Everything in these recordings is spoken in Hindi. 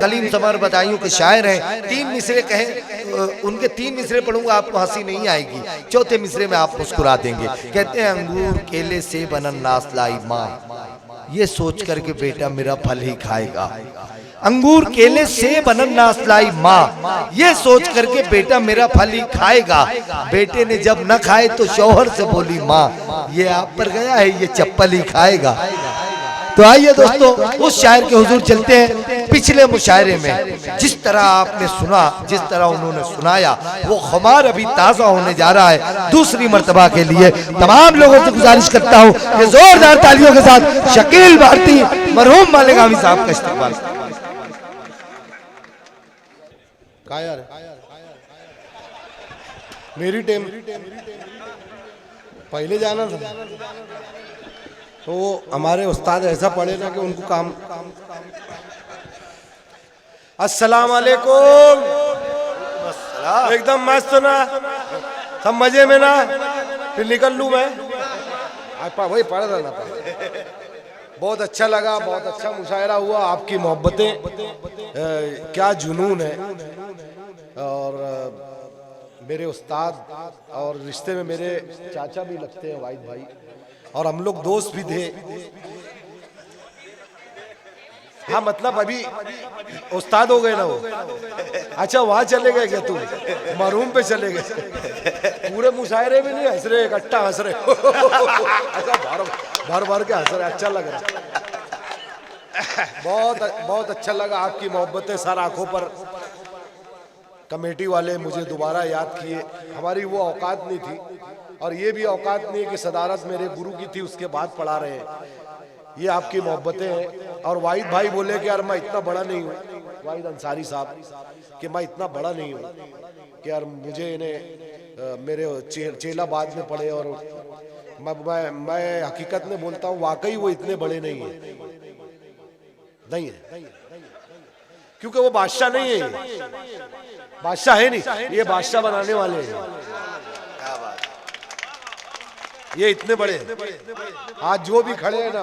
कलीम समर बदायूं के शायर हैं। 3 मिसरे कहें, उनके 3 मिसरे पढ़ूंगा, आपको हंसी नहीं आएगी, चौथे मिसरे में आप मुस्कुरा देंगे। कहते हैं अंगूर केले सेब अनन्नास लाई माँ, ये सोच करके बेटा मेरा फल ही खाएगा। अंगूर केले सेब अनन्नास लाई माँ, ये सोच करके बेटा मेरा फल ही खाएगा। बेटे ने जब न खाए तो शौहर से बोली माँ, ये आप पर गया है, ये चप्पल ही खाएगा। तो आइए दोस्तों उस शायर के हुजूर चलते हैं। पिछले मुशायरे में जिस तरह आपने सुना, जिस तरह उन्होंने सुनाया, वो खुमार अभी ताजा होने जा रहा है दूसरी मर्तबा के लिए। तमाम लोगों से गुजारिश करता हूँ कि जोरदार तालियों के साथ शकील भारती मरहूम मालिक हामिद साहब का इस्तेमाल। मेरी टेम पहले जाना था, तो हमारे उस्ताद ऐसा पढ़े ना कि उनको काम। अस्सलाम वालेकुम, एकदम मस्त ना, सब मजे में ना, फिर निकल लूं मैं। वही पढ़ रहा ना, बहुत अच्छा लगा, बहुत अच्छा मुशायरा हुआ। आपकी मोहब्बतें क्या जुनून है। और मेरे उस्ताद और रिश्ते में मेरे चाचा भी लगते हैं, वाहिद भाई, और हम लोग दोस्त भी थे। हाँ मतलब अभी उस्ताद हो गए ना वो। अच्छा वहां चले गए क्या तुम? मरहूम पे चले गए। पूरे मुशायरे में नहीं हंस रहे, इकट्ठा हंस रहे। अच्छा भर भर के हंस रहे, अच्छा लग रहा। बहुत अच्छा लगा। आपकी मोहब्बतें सर आंखों पर। कमेटी वाले मुझे दोबारा याद किए, हमारी वो औकात नहीं थी, और ये भी औकात नहीं है कि सदारत मेरे गुरु की थी उसके बाद पढ़ा रहे हैं। ये आपकी मोहब्बतें हैं। और वाहिद भाई बोले कि यार मैं इतना बड़ा नहीं हूँ, वाहिद अंसारी साहब, कि मैं इतना बड़ा नहीं हूँ कि यार मुझे इन्हें मेरे चेला बाद में पढ़े। और मैं हकीकत में बोलता हूँ, वाकई वो इतने बड़े नहीं है, नहीं है, क्योंकि वो बादशाह नहीं है। बादशाह है नहीं, ये बादशाह बनाने वाले हैं। ये इतने बड़े आज जो भी खड़े हैं ना,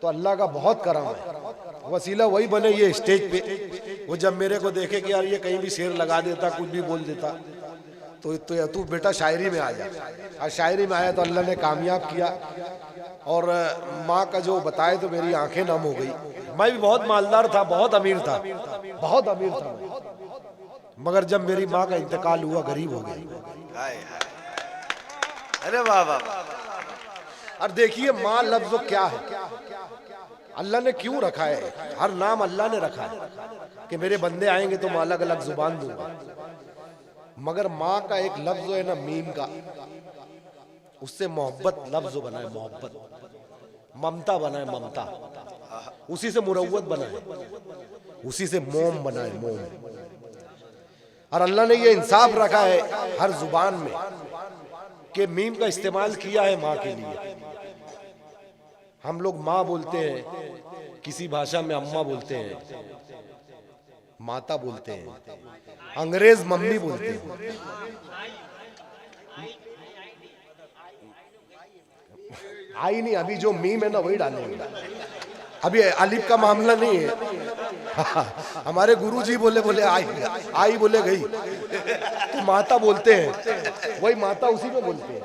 तो अल्लाह का बहुत करम है। वसीला वही बने ये स्टेज पे। वो जब मेरे को देखे कि यार ये कहीं भी शेर लगा देता, कुछ भी बोल देता, तो तू बेटा शायरी में आ जा। और शायरी में आया तो अल्लाह ने कामयाब किया। और माँ का जो बताए तो मेरी आंखें नम हो गई। मैं भी बहुत मालदार था, बहुत अमीर था, बहुत अमीर था, मगर जब मेरी माँ का इंतकाल हुआ गरीब हो गई। अरे वाह वाह। और देखिए माँ लफ्ज़ क्या है, अल्लाह ने क्यों रखा है। हर नाम अल्लाह ने रखा है कि मेरे बंदे आएंगे तो मैं अलग अलग जुबान दूंगा, मगर माँ का एक लफ्ज़ है ना, मीम का, उससे मोहब्बत लफ्ज़ बना है, मोहब्बत, ममता बना है, ममता, उसी से मुरव्वत बना है, उसी से मोम बना है, मोम। और अल्लाह ने ये इंसाफ रखा है हर जुबान में कि मीम का इस्तेमाल किया है माँ के लिए। हम लोग माँ बोलते हैं, किसी भाषा में अम्मा बोलते हैं, माता बोलते हैं, अंग्रेज मम्मी बोलते हैं। आई नहीं, अभी जो मीम है ना वही डालेंगे, अभी अलिफ का मामला नहीं है। हमारे गुरुजी बोले आई बोले गई, तो माता बोलते हैं, वही माता उसी में बोलते हैं,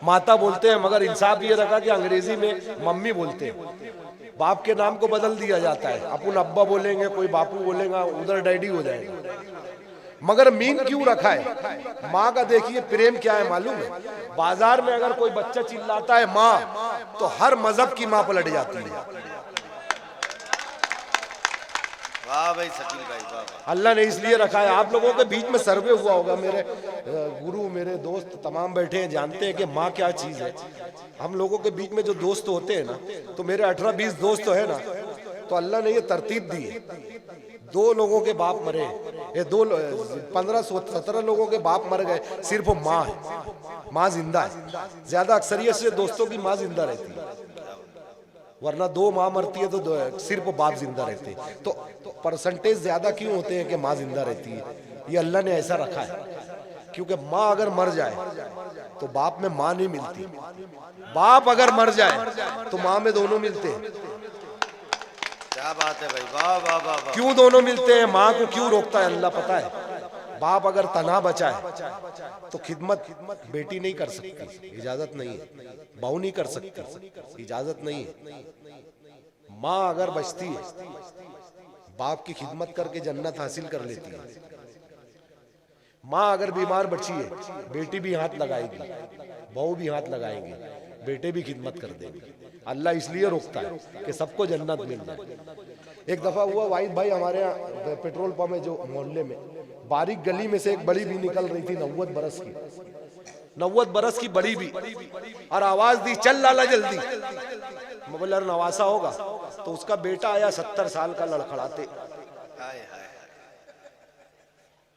माता बोलते हैं। मगर इंसाफ ये रखा कि अंग्रेजी में मम्मी बोलते हैं। बाप के नाम को बदल दिया जाता है, अपन अब्बा बोलेंगे, कोई बापू बोलेगा, उधर डैडी हो जाएगा। मगर मीम क्यों रखा है? माँ का देखिए प्रेम क्या है मालूम है। बाजार में अगर कोई बच्चा चिल्लाता है माँ, तो हर मजहब की माँ पलट जाती है। वाह भाई शकील भाई, वाह। अल्लाह ने इसलिए रखा है। आप लोगों के बीच में सर्वे हुआ होगा, मेरे गुरु मेरे दोस्त तमाम बैठे हैं, जानते हैं कि माँ क्या चीज है। हम लोगों के बीच में जो दोस्त होते हैं ना, तो मेरे 18-20 दोस्त तो है ना, तो अल्लाह ने ये तरतीब दी है। 2 लोगों के बाप मरे, ये 15-17 लोगों के बाप मर गए, सिर्फ माँ है, माँ जिंदा है। ज्यादा अक्सरियत से दोस्तों की माँ जिंदा रहती है, वरना 2 माँ मरती है तो सिर्फ बाप जिंदा रहते हैं। तो परसेंटेज ज्यादा क्यों होते हैं कि माँ जिंदा रहती है? ये अल्लाह ने ऐसा रखा है, क्योंकि माँ अगर मर जाए तो बाप में माँ नहीं मिलती, बाप अगर मर जाए तो माँ में दोनों मिलते हैं। क्या बात है भाई, वाह वाह वाह वाह। क्यों दोनों मिलते हैं? माँ को क्यों रोकता है अल्लाह पता है? बाप अगर तना बचाए तो खिदमत बेटी नहीं कर सकती, इजाजत नहीं है। बहू नहीं कर सकती, इजाजत नहीं है। माँ अगर बचती है, बाप की खिदमत करके जन्नत हासिल कर लेती है। माँ अगर बीमार बची है, बेटी भी हाथ लगाएगी, बहू भी हाथ लगाएंगे, बेटे भी खिदमत कर देंगे। अल्लाह इसलिए रोकता है कि सबको जन्नत मिल जाए। एक दफा हुआ वाहिद भाई, हमारे यहाँ पेट्रोल पंप है जो मोहल्ले में, बारीक गली में से एक बड़ी भी निकल रही थी 90 बरस की, 90 बरस की बड़ी भी, और आवाज दी चल लाला जल्दी। मैं बोला नवासा होगा, तो उसका बेटा आया 70 साल का लड़खड़ाते।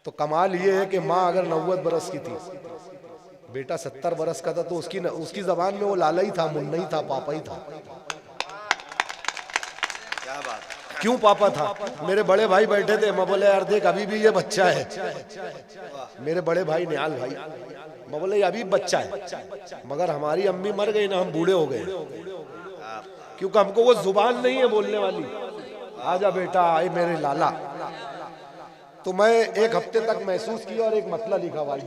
तो कमाल ये है कि माँ अगर 90 बरस की थी, बेटा 70 बरस का था, तो उसकी जबान में वो लाला ही था, मुन्ना ही था, पापा ही था। क्या बात है। क्यों पापा था? मेरे बड़े भाई बैठे थे, मैं बोले यार देख अभी भी ये बच्चा है। मेरे बड़े भाई निहाल भाई, मैं बोले अभी बच्चा है, मगर हमारी अम्मी मर गई ना, हम बूढ़े हो गए, क्योंकि हमको वो जुबान नहीं है बोलने वाली। आजा बेटा, आए मेरे लाला। तो मैं एक हफ्ते तक महसूस किया और एक मतला लिखा भाई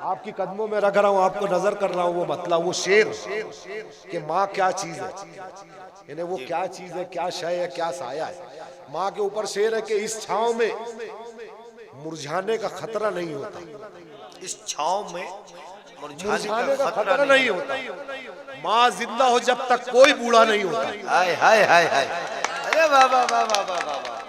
आपकी कदमों में रख रहा हूँ, आपको नजर कर रहा हूँ। वो मतला, वो शेर कि माँ क्या चीज है, यानी वो क्या चीज है, क्या शय है, क्या साया है। माँ के ऊपर शेर है कि इस छांव में मुरझाने का खतरा नहीं होता, इस छांव में मुरझाने का खतरा नहीं होता। माँ जिंदा हो जब तक कोई बूढ़ा नहीं होता। हाय हाय हाय हाय, अरे वाह वाह वाह वाह वाह वाह।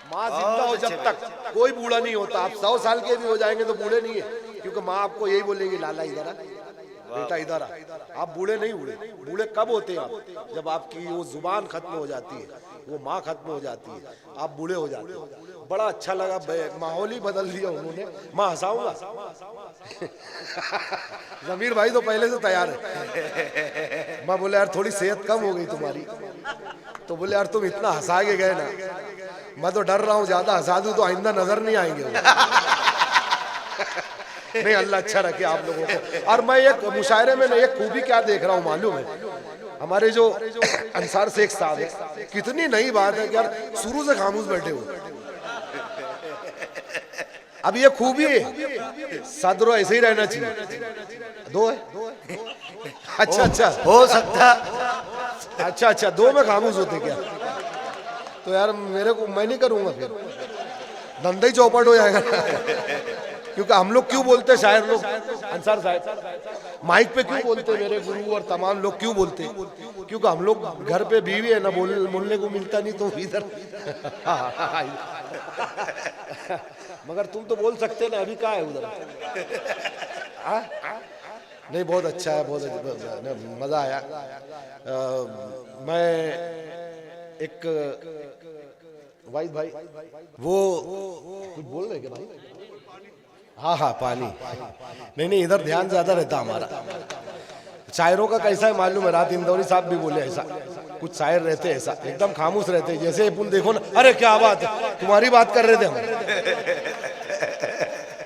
माँ जिंदा हो जब तक कोई बूढ़ा नहीं होता। आप 100 साल के भी हो जाएंगे तो बूढ़े नहीं है, क्योंकि माँ आपको यही बोलेगी लाला इधर आ, बेटा इधर आ। आप बूढ़े नहीं हुए। बूढ़े कब होते हैं आप? जब आपकी वो जुबान खत्म हो जाती है, वो माँ खत्म हो जाती है, आप बूढ़े हो जाते हो। बड़ा अच्छा लगा, माहौल ही बदल दिया उन्होंने। मैं हंसाऊंगा जमीर भाई तो पहले से तैयार है। मैं बोले यार थोड़ी सेहत कम हो गई तुम्हारी, तो बोले यार तुम इतना हंसा के गए ना, मैं तो डर रहा हूँ ज्यादा हंसा दूं तो आइंदा नजर नहीं आएंगे नहीं, अल्लाह अच्छा रखे आप लोगों को। और मैं एक मुशायरे में एक खूबी क्या देख रहा हूँ मालूम है? हमारे जो अंसार शेख साहब है, कितनी नई बात है कि यार शुरू से खामोश बैठे हो। अब ये खूबी है, सदरो ऐसे ही रहना चाहिए। दो है, अच्छा अच्छा हो सकता, अच्छा अच्छा, दो में खामोश होते क्या? तो यार मेरे को, मैं नहीं करूंगा, फिर धंधा ही चौपट हो जाएगा क्योंकि हम लोग क्यों बोलते हैं, शायर लोग, अंसार साहब माइक पे क्यों बोलते हैं, मेरे गुरु और तमाम लोग क्यों बोलते हैं? क्योंकि हम लोग घर पे बीवी है ना, बोलने को मिलता नहीं, तो इधर मगर तुम तो बोल सकते ना, अभी कहाँ है उधर? नहीं, बहुत अच्छा है, बहुत अच्छा, मजा आया। मैं एक वाहिद भाई, वो कुछ बोल रहे क्या भाई? हाँ हाँ, पानी नहीं नहीं, इधर ध्यान ज्यादा रहता हमारा। शायरों का कैसा है मालूम है? रात इंदौरी साहब भी बोले ऐसा, कुछ शायर रहते ऐसा एकदम खामोश रहते हैं, जैसे पुन देखो ना, अरे क्या बात है, तुम्हारी बात कर रहे थे हम।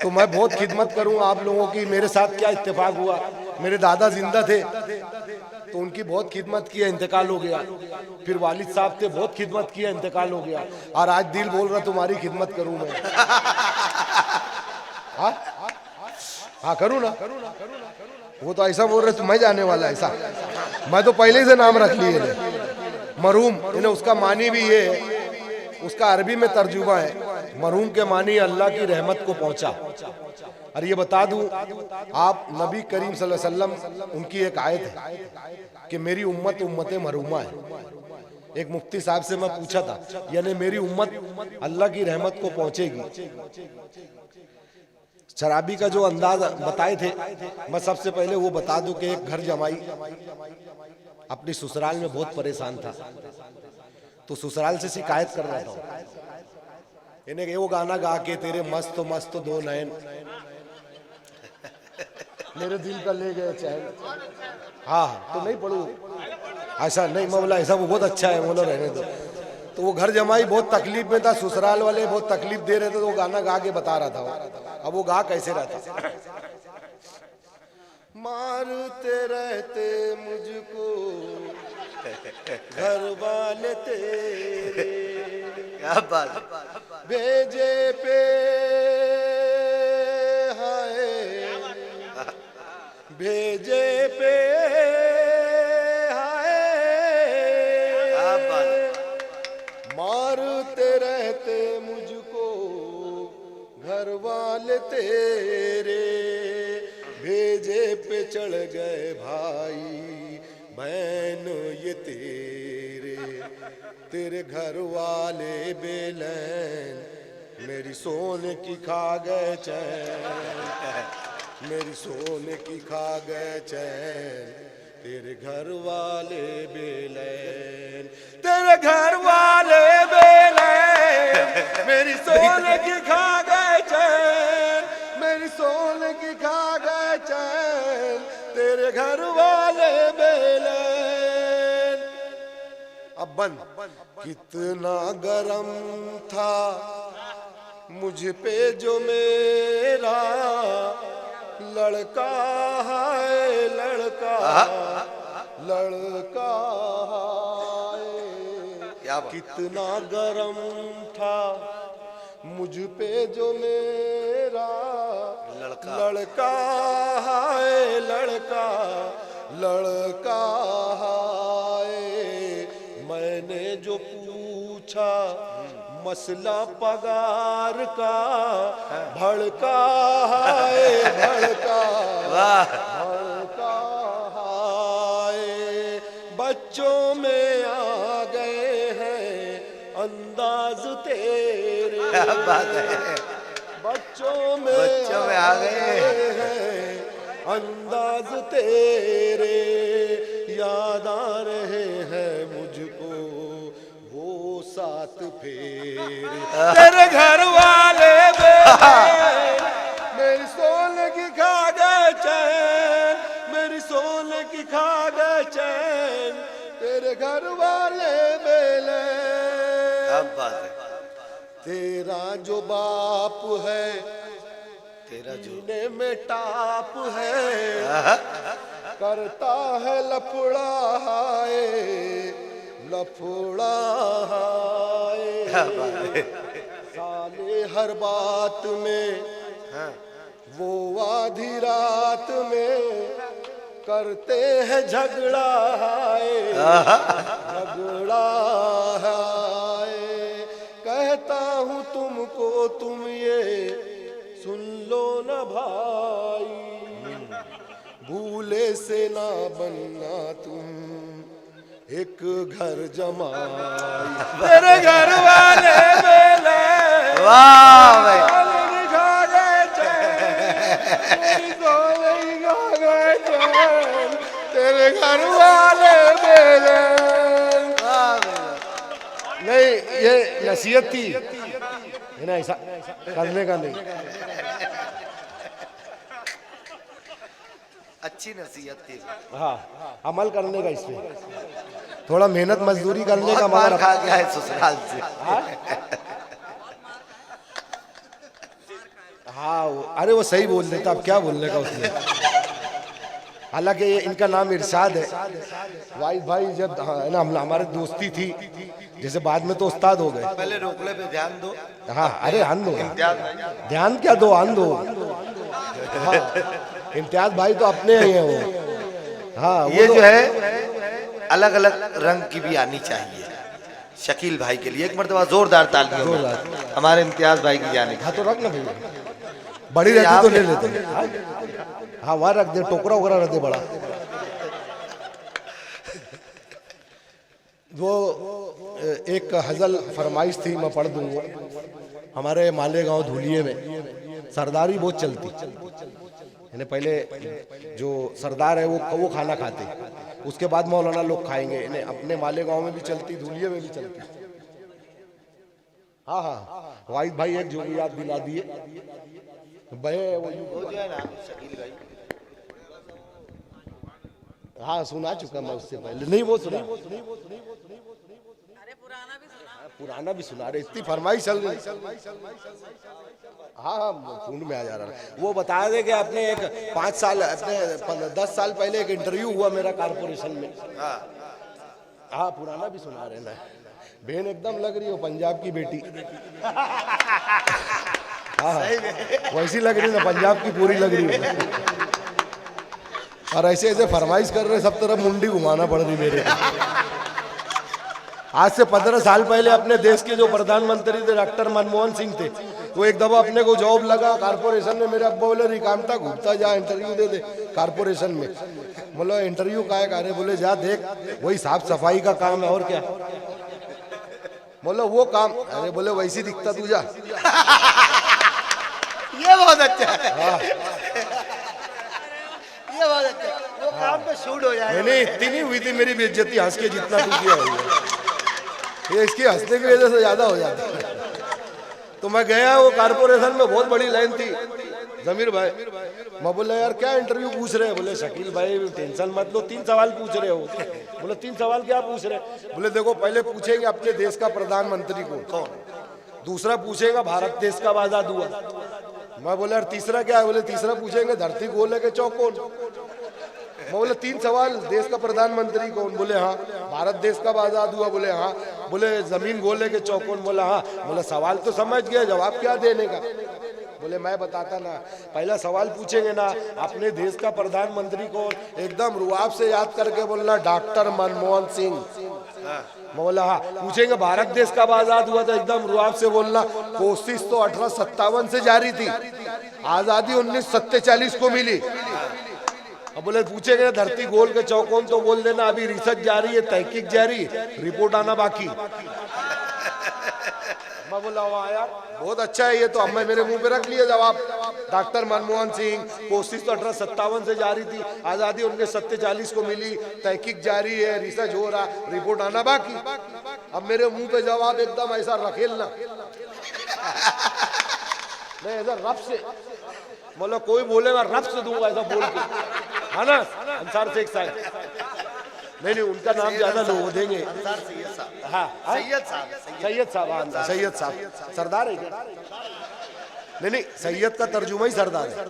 तो मैं बहुत खिदमत करूंगा आप लोगों की। मेरे साथ क्या इत्तेफाक हुआ, मेरे दादा जिंदा थे तो उनकी बहुत खिदमत की, इंतकाल हो गया। फिर वालिद साहब थे, बहुत खिदमत की, इंतकाल हो गया। और आज दिल बोल रहा तुम्हारी खिदमत करूं मैं। हाँ करूं ना, वो तो ऐसा बोल रहे तो मैं जाने वाला ऐसा, मैं तो पहले से नाम रख लिए मरूम। इन्हें उसका मानी भी ये है, उसका अरबी में तर्जुमा है, मरूम के मानी अल्लाह की रहमत को पहुंचा। और ये बता दूं, आप नबी करीम सल्लल्लाहु अलैहि वसल्लम, उनकी एक आयत है कि मेरी उम्मत उम्मत मरूमा है। एक मुफ्ती साहब से मैं पूछा था, यानी मेरी उम्मत अल्लाह की रहमत को पहुंचेगी। शराबी का जो अंदाज बताए थे, मैं सबसे पहले वो बता दूं कि एक घर जमाई अपनी ससुराल में बहुत परेशान था, तो ससुराल से शिकायत कर रहा था, इन्हें वो गाना गा के, तेरे मस्त मस्त दो नयन मेरे दिल का ले गए चैन। हाँ तो नहीं पढ़ू ऐसा नहीं, मैं बोला ऐसा वो बहुत अच्छा है, बोलो रहने दो। तो वो घर जमाई बहुत तकलीफ में था, ससुराल वाले बहुत तकलीफ दे रहे थे, तो वो गाना गा के बता रहा था। अब वो गा कैसे रहा था? मारते रहते मुझको घर वाले तेरे क्या बात है। भेजे पे हाय भेजे पे हाय क्या बात है। मारते रहते मुझको घर वाले तेरे भेजे पे चढ़ गए भाई बहन ये तेरे घर वाले बेलैन मेरी सोने की खा गए चैन मेरी सोने की खा गए चैन तेरे घर वाले बेलैन तेरे घर वाले बेलैन मेरी सोने की खा गए चैन मेरी सोने की खा गए चैन तेरे घर वाले बेलैन। अब बंद। कितना गरम था मुझ पे जो मेरा लड़का है लड़का लड़का है कितना गरम था मुझ पे जो मेरा लड़का है लड़का लड़का है मैंने जो पूछा मसला पगार का भड़का है भड़का भड़का है बच्चों में आ गए हैं अंदाज तेरे बच्चों में आ गए हैं अंदाज तेरे याद आ रहे हैं मुझको वो सात फेरे तेरे घर वाले मेरी सोने की खा गए चैन मेरी सोने की खा गए चैन तेरे घर वाले बेले। क्या बात है। तेरा जो बाप है तेरा जो में टाप है करता है लफड़ा है लफड़ा है साले हर बात में वो आधी रात में करते हैं झगड़ा है झगड़ा है कहता हूँ तुमको तुम ये सुन लो न भाई भूले से ना बनना तुम एक घर जमाई तेरे घर वाले बेले वाह भाई खा गए चैन तेरे घर वाले बेले। नहीं ये नसीहत थी है ना ऐसा करने का नहीं अच्छी नसीहत थी। हाँ अमल करने का इसमें थोड़ा मेहनत मजदूरी करने का मार मगर खा गया है ससुराल से। हाँ अरे वो सही बोल देता अब क्या बोलने का उसमें हालांकि ये इनका नाम इरशाद है वाइस भाई जब है ना हमारे दोस्ती थी जैसे बाद में तो उस्ताद हो गए पहले रोकले पे ध्यान दो। हाँ अरे आन दो ध्यान क्या दो आन दो हाँ इम्तियाज भाई तो अपने ही हैं वो हाँ ये जो है अलग अलग रंग की भी आनी चाहिए शकील भाई के लिए। एक मर्तबा जोरदार तालियों हमारे इम्तियाज भाई की जाने। हाँ तो रख ना भैया बड़ी रहती तो ले लेते हाँ वहाँ रख दे टोकरा वगैरह रख दे बड़ा। वो एक हजल फरमाइश थी मैं पढ़ दूंगा। हमारे मालेगांव धुलिये में सरदारी बहुत चलती यानी पहले जो सरदार है वो खाना खाते उसके बाद मौलाना लोग खाएंगे इन्हें अपने मालेगांव में भी चलती धुलिये में भी चलती। हाँ हाँ वाहिद भाई एक जो भी याद दिला दिए हाँ सुना चुका मैं उससे पहले नहीं वो सुना पुराना भी सुना रहे इतनी फरमाइश चल रही। हाँ हाँ फोन में आ जा रहा है वो बता दे कि अपने एक 5 साल अपने 10 साल पहले एक इंटरव्यू हुआ मेरा कारपोरेशन में हाँ पुराना भी सुना रहे ना, बहन एकदम लग रही हो पंजाब की बेटी। हाँ वैसी लग रही ना, पंजाब की पूरी लग रही है। और ऐसे ऐसे फरमाइश कर रहे, सब तरफ मुंडी घुमाना पड़ रही मेरे को। आज से 15 साल पहले अपने देश के जो प्रधानमंत्री थे डॉक्टर मनमोहन सिंह थे, वो एक दफा अपने को जॉब लगा कारपोरेशन में। मेरे अब्बा बोले रिकामता घूमता जा, इंटरव्यू दे दे कारपोरेशन में। बोला इंटरव्यू का है? अरे बोले जा देख, वही साफ सफाई का काम है और क्या। बोला वो काम? अरे बोले वैसी दिखता तू जा। ये बहुत अच्छा है। हाँ ये बहुत अच्छा है। वो काम पे शूट हो जाएगा। मैंने इतनी नहीं हुई थी मेरी बेइज्जती हंस के जितना तू किया है। ये इसकी हंसने की वजह से ज्यादा हो जाता है। तो मैं गया, वो कारपोरेशन में बहुत बड़ी लाइन थी। जमीर भाई, मैं बोला यार क्या इंटरव्यू पूछ रहे हैं? बोले शकील भाई टेंशन मत लो, 3 सवाल पूछ रहे हो। बोले 3 सवाल क्या पूछ रहे? बोले देखो पहले पूछेंगे अपने देश का प्रधानमंत्री कौन, दूसरा पूछेगा भारत देश कब आजाद हुआ। मैं बोला यार तीसरा क्या है? बोले तीसरा पूछेंगे धरती गोल है कि चौकोर। मैं बोले 3 सवाल, देश का प्रधानमंत्री कौन? बोले हाँ। भारत देश कब आजाद हुआ? बोले हाँ। बोले जमीन गोले के चौकोन? बोला हाँ। बोला सवाल तो समझ गया, जवाब क्या देने का? बोले मैं बताता ना, पहला सवाल पूछेंगे ना अपने देश का प्रधानमंत्री कौन, एकदम रुआब से याद करके बोलना डॉक्टर मनमोहन सिंह। मैं बोला हाँ। पूछेंगे भारत देश कब आजाद हुआ, तो एकदम रुआब से बोलना कोशिश तो 1857 से जारी थी, आजादी 1947 को मिली। अब बोले पूछेंगे धरती गोल के चौकोन, तो बोल देना अभी रिसर्च जारी है, तहकीक जारी, रिपोर्ट आना बाकी। मैं बोला वाह यार बहुत अच्छा है ये तो। अब मैं मेरे मुंह पे रख लिया जवाब, डॉक्टर मनमोहन सिंह, कोशिश तो 1857 से जारी थी, आजादी 1947 को मिली, तहकीक जारी है, रिसर्च हो रहा, रिपोर्ट आना बाकी। अब मेरे मुंह पे जवाब एकदम ऐसा रखेलना, मैं ऐसा रफ से बोला, कोई बोले मैं रफ से दूंगा ऐसा बोल के, है ना अंसार शेख साहब। नहीं उनका नाम ज्यादा लोग देंगे। हाँ सैयद साहब, सैयद साहब सरदार है क्या? नहीं सैयद का तर्जुमा ही सरदार है,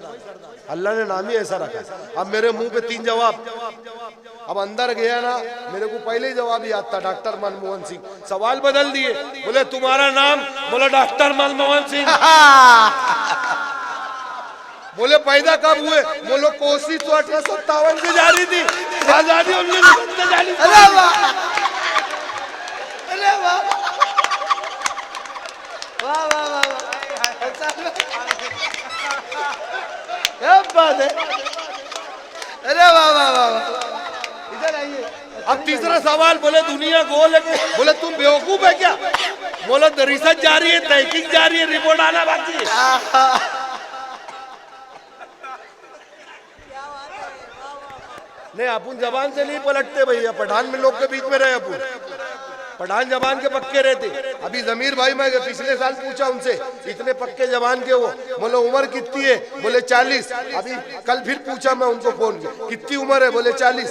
अल्लाह ने नाम ही ऐसा रखा। अब मेरे मुंह पे 3 जवाब। अब अंदर गया ना, मेरे को पहले ही जवाब याद था डॉक्टर मनमोहन सिंह। सवाल बदल दिए, बोले तुम्हारा नाम? बोला डॉक्टर मनमोहन सिंह। बोले पैदा कब हुए? बोलो कोशिश तो 1857 से जारी थी, आजादी 1947। अरे वाह, अरे वाह, वाह वाह वाह क्या बात है। अरे वाह वाह वाह, इधर आइए। अब तीसरा सवाल, बोले दुनिया गोल है? बोले तुम बेवकूफ है क्या? बोलो रिसर्च जारी है, तहकीक जारी है, रिपोर्ट आना बाकी है। नहीं अपन जबान से नहीं पलटते भैया, पठान में लोग के बीच में रहे अपन, पठान जबान के पक्के रहते। अभी जमीर भाई मैं पिछले साल पूछा उनसे, इतने पक्के जबान के वो। बोले उम्र कितनी है? बोले 40। अभी कल फिर पूछा मैं उनको फोन किया, कितनी उम्र है? बोले 40।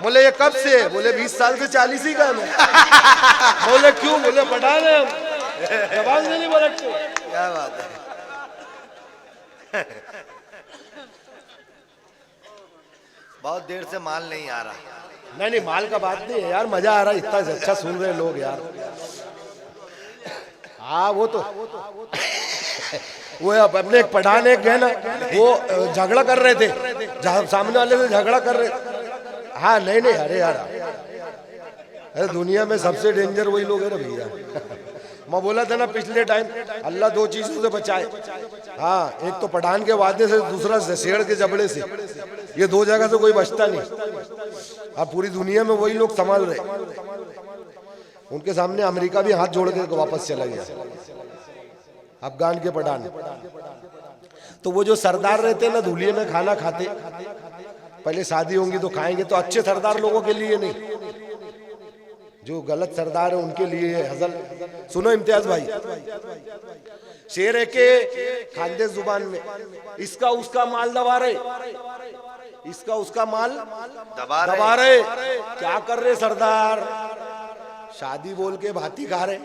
बोले ये कब से है? बोले 20 साल से 40 ही का मैं। बोले क्यों? बोले पठान है हम, जबान से नहीं पलटते। क्या बात है। बहुत देर से माल नहीं आ रहा। नहीं माल का बात नहीं है यार, मजा आ रहा है, इतना अच्छा सुन रहे लोग यार। हाँ वो तो वो अपने एक पठान एक है ना, वो झगड़ा कर रहे थे, सामने वाले से झगड़ा कर रहे। हाँ नहीं अरे यार, अरे दुनिया में सबसे डेंजर वही लोग है ना भैया। मैं बोला था ना पिछले टाइम, अल्लाह 2 चीजों से बचाए। हाँ एक तो पठान के वादे से, दूसरा शेर के जबड़े से। ये 2 जगह से कोई बचता नहीं। अब पूरी दुनिया में वही लोग संभाल रहे। उनके सामने अमेरिका भी हाथ जोड़ के वापस चला गया, अफगान के पठान। तो वो जो सरदार रहते ना धुलिये में खाना खाते, पहले शादी होंगी तो खाएंगे, तो अच्छे सरदार लोगों के लिए नहीं, जो गलत सरदार है उनके लिए है हजल। सुनो इम्तियाज भाई, शेर है के खानदेश जुबान में, इसका उसका माल दबा रहे, इसका उसका माल दबा रहे। क्या कर रहे सरदार? शादी बोल के भाती खा रहे।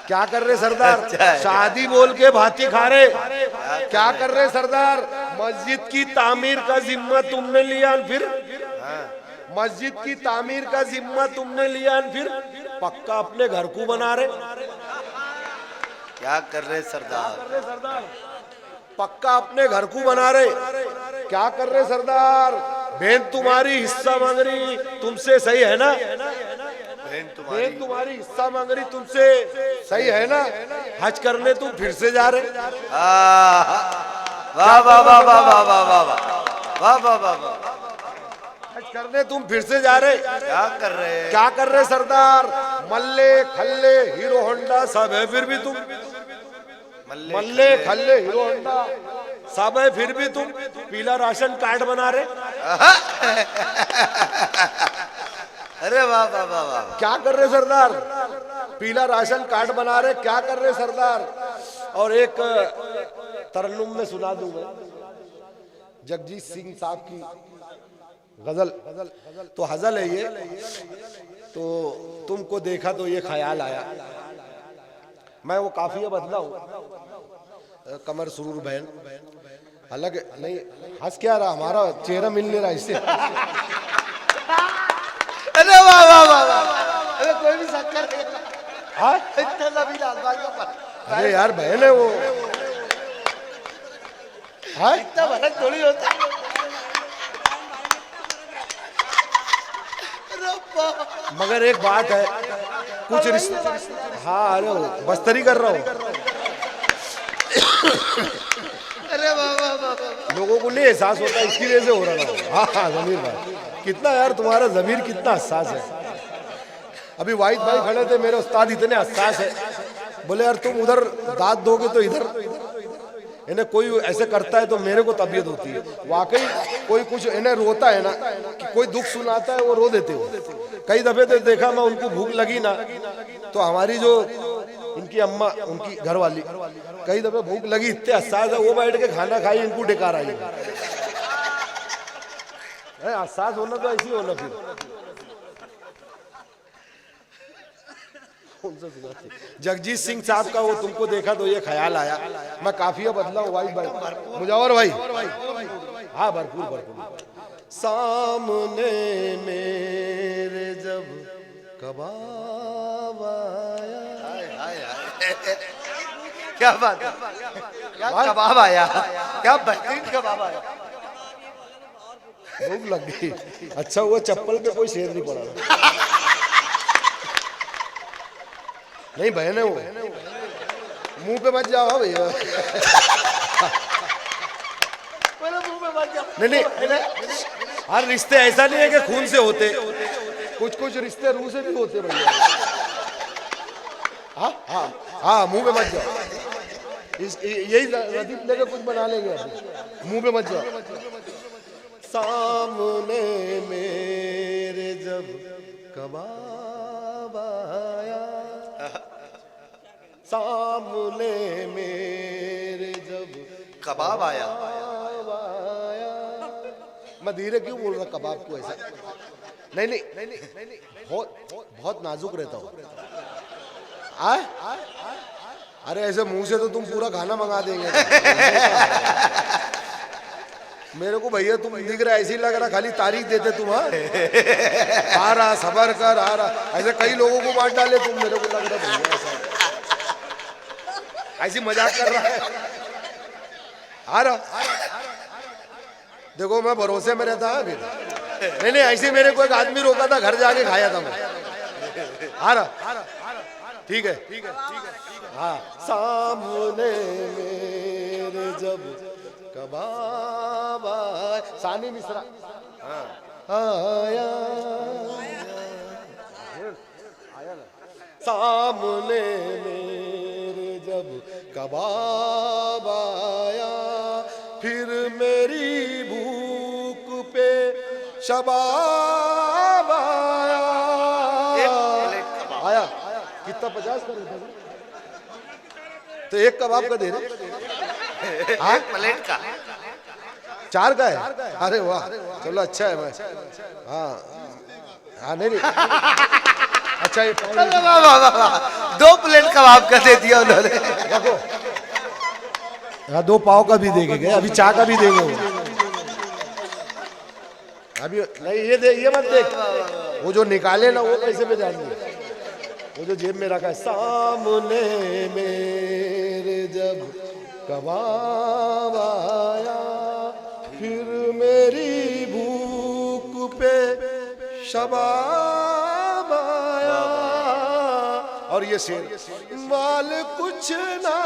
क्या कर रहे सरदार? शादी बोल के भाती खा रहे। क्या कर रहे सरदार? मस्जिद की तामीर का जिम्मा तुमने लिया, फिर मस्जिद की तामीर का जिम्मा तुमने लिया, फिर पक्का अपने घर को बना रहे। क्या कर रहे सरदार? पक्का अपने घर को बना रहे। क्या कर रहे सरदार? बहन तुम्हारी हिस्सा मांग रही तुमसे, सही है ना? बहन तुम्हारी हिस्सा मांग रही तुमसे, सही है ना? हज करने तुम फिर से जा रहे। वाह वाह वाह वाह वाह वाह वाह वाह वाह वाह वाह। हज करने तुम फिर से जा रहे। क्या कर रहे? क्या कर रहे सरदार? मल्ले खल्ले हीरो होंडा सब है, फिर भी तुम मल्ले खल्ले हीरो होंडा सब है, फिर भी तुम पीला राशन कार्ड बना रहे। अरे वाह वाह वाह वाह। क्या कर रहे सरदार? पीला राशन कार्ड बना रहे। क्या कर रहे सरदार? और एक तरन्नुम में सुना दूंगा जगजीत सिंह साहब की गजल, तो हजल है ये। तो तुमको देखा तो ये ख्याल आया, मैं वो काफिया बदला हूँ, कमर सुरूर बहन अलग नहीं। हंस क्या रहा? हमारा चेहरा मिल नहीं रहा इससे। अरे वाह वाह वाह वाह। अरे कोई भी शक्कर नहीं। हाँ? इतना लंबी लाल का अरे यार बहन है वो। हाँ? इतना फर्क थोड़ी होता है। मगर एक बात है, कुछ रिश्ते। हाँ अरे वो बस्तरी कर रहा हूँ। अरे वाह वाह वाह। लोगों को नहीं एहसास होता, इसकी वजह से हो रहा था। हाँ हाँ जमीर भाई, कितना यार तुम्हारा जमीर कितना हसास है। अभी वाहिद भाई खड़े थे, मेरे उस्ताद इतने हसास है, बोले यार तुम उधर दाद दोगे तो इधर इन्हें कोई ऐसे करता है तो मेरे को तबीयत होती है। वाकई कोई कुछ इन्हें रोता है ना, कि कोई दुख सुनाता है वो रो देते हो। कई दफे तो देखा मैं, उनको भूख लगी ना तो हमारी जो इनकी अम्मा, उनकी घर वाली, कई दफे भूख लगी, इतने हसास है वो बैठ के खाना खाई, इनको डेकार आई। हसास होना तो ऐसी होना। फिर जगजीत सिंह साहब का वो तुमको देखा तो ये ख्याल आया, मैं काफिया बदला हूँ भाई मुजावर भाई। हाँ भरपूर भरपूर। सामने मेरे जब कबाब आया। क्या बात है, क्या कबाब आया, क्या बेहतरीन कबाब आया। भूख लग गई। अच्छा हुआ चप्पल पे कोई शेर नहीं पड़ा। नहीं बहन है वो, मुंह पे मत जाओ भैया। नहीं हर रिश्ते ऐसा नहीं है कि खून से होते, कुछ कुछ रिश्ते रूह से भी होते भैया। हाँ हाँ हाँ, मुंह पे मत जाओ। यही रदीप लेके कुछ बना लेंगे, मुंह पे मत जाओ। सामने मेरे जब कबाब आया, सामने मेरे जब कबाब आया। मैं धीरे क्यों बोल रहा कबाब को ऐसा? नहीं बहुत नाजुक रहता हूँ। अरे ऐसे मुंह से तो तुम पूरा खाना मंगा देंगे। मेरे को भैया तुम दिख रहा, ऐसे ही लग रहा खाली तारीफ देते तुम। आ रहा सबर कर, आ रहा, ऐसे कई लोगों को बांट डाले तुम। मेरे को लग रहा भैया ऐसी मजाक कर रहा है। आ रहा देखो मैं भरोसे में रहता है। फिर नहीं ऐसे मेरे को एक आदमी रोका था, घर जाके खाया था मैं। आ रहा ठीक है। हाँ सामने मेरे जब कबाब सानी मिश्रा आया, सामने मेरे जब कबाब आया, फिर मेरी भूख पे शबाब आया। कितना 50 का रेट है? तो एक कबाब का दे रहे। एक प्लेट का 4 का है? अरे वाह चलो अच्छा है। मैं हाँ नहीं अच्छा ये 2 प्लेट कबाब का दे दिया उन्होंने। देखो हाँ 2 पाव का भी देके गए, अभी चाय का भी देंगे वो। अभी नहीं ये दे, ये मत देख, वो जो निकाले ना वो कैसे पे जाएंगे, वो जो जेब में रखा है। सामने मेरे जब कबाब आया, फिर मेरी भूख पे शबाब आया। और ये शेर, माल कुछ ना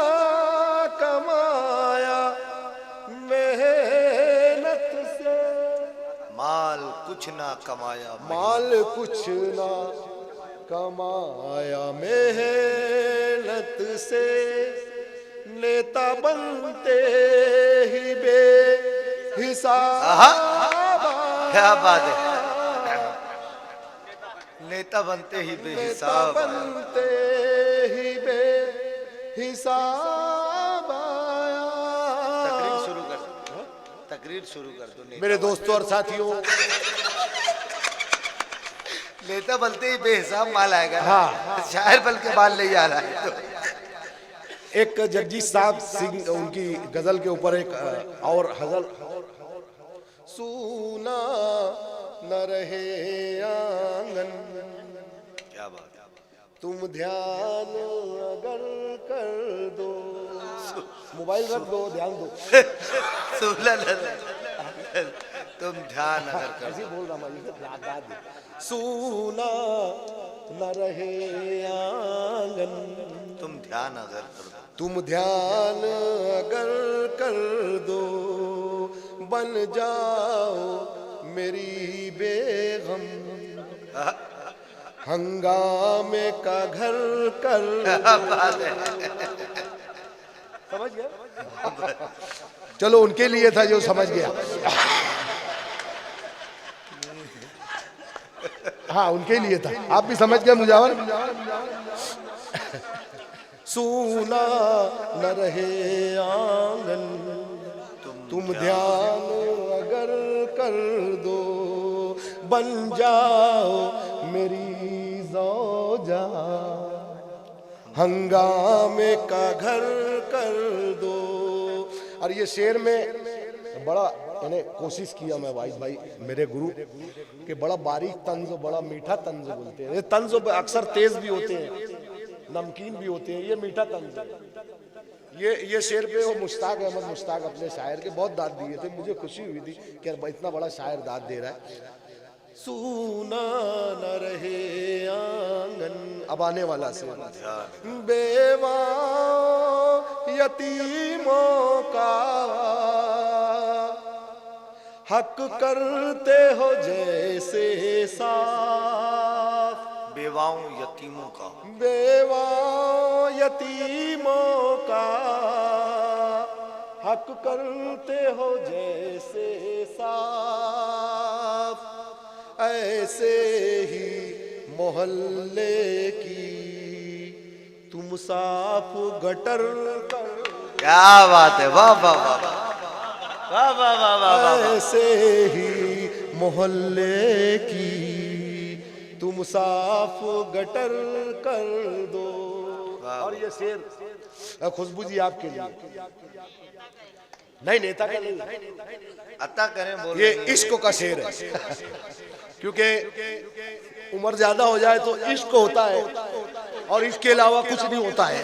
कमाया मेहनत से, माल कुछ ना कमाया, माल कुछ ना कमाया मेहनत से, नेता बनते ही बेहिसाब। क्या बात है, नेता बनते ही बेहिसाब, बनते ही बेहिसाब आया। तकरीर शुरू कर दो, तकरीर शुरू कर दो। मेरे दोस्तों और साथियों, नेता बनते ही बेहिसाब माल आएगा ना। हाँ। शायर बल के माल नहीं आ रहा है तो। एक जगजीत साहब सिंह उनकी गजल के ऊपर एक और हजल, सूना न रहे आंगन, क्या बात है, तुम ध्यान अगर कर दो, मोबाइल रख दो, ध्यान दो। तुम ध्यान अगर कर, ऐसे बोल रहा मैं, सूना न रहे आंगन, तुम ध्यान अगर कर दो, तुम ध्यान अगर कर दो, बन जाओ मेरी बेगम, हंगामे का घर कर समझ गया। चलो उनके लिए था जो समझ गया। हाँ उनके लिए था, आप भी समझ गए मुजावर। सूना न रहे आंगन, तुम ध्यान अगर कर दो, बन जाओ मेरी ज़ौजा, हंगामे का घर कर दो। और ये शेर में बड़ा मैंने कोशिश किया मैं भाई मेरे गुरु के, बड़ा बारीक तंज, बड़ा मीठा तंज बोलते हैं। ये तंज अक्सर तेज भी होते हैं, नमकीन भी होते हैं, ये मीठा तंज है। ये शेर पे वो मुश्ताक अहमद मुश्ताक अपने शायर के बहुत दाद दिए थे, मुझे खुशी हुई थी कि इतना बड़ा शायर दाद दे रहा है। सूना न रहे आंगन, अब आने वाला से, बेवा यतीमों का हक करते हो जैसे साफ, बेवाओं यतीमों का, बेवाओं यतीमों का हक करते हो जैसे साफ, ऐसे ही मोहल्ले की तुम साफ गटर कर। क्या बात है, वाह वाह वाह वाह वाह वाह वाह वाह। ऐसे ही मोहल्ले की तुम साफ गटर कर दो। और ये शेर खुशबू जी आपके लिए, नहीं नेता का नहीं, अता करें बोल, ये इश्क का शेर है। क्योंकि उम्र ज्यादा हो जाए तो इश्क होता है और इसके अलावा कुछ नहीं होता है।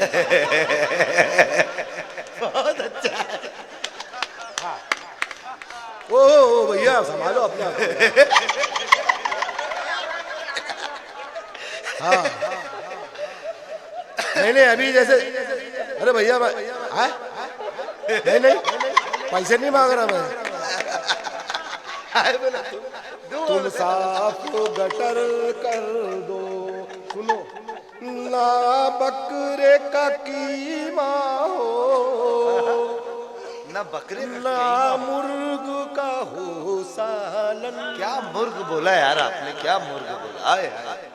बहुत अच्छा है। हाँ। ओ भैया संभालो अपने आप को। हाँ नहीं अभी जैसे, अरे भैया नहीं पैसे नहीं मांग रहा मैं, तुम साफ गटर कर दो। सुनो ना बकरे का कीमा हो, ना बकरे ना मुर्ग का हो सालन। क्या मुर्ग बोला यार आपने, क्या मुर्ग बोला, आए आए,